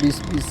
20-20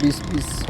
20-20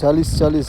40-40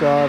4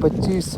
25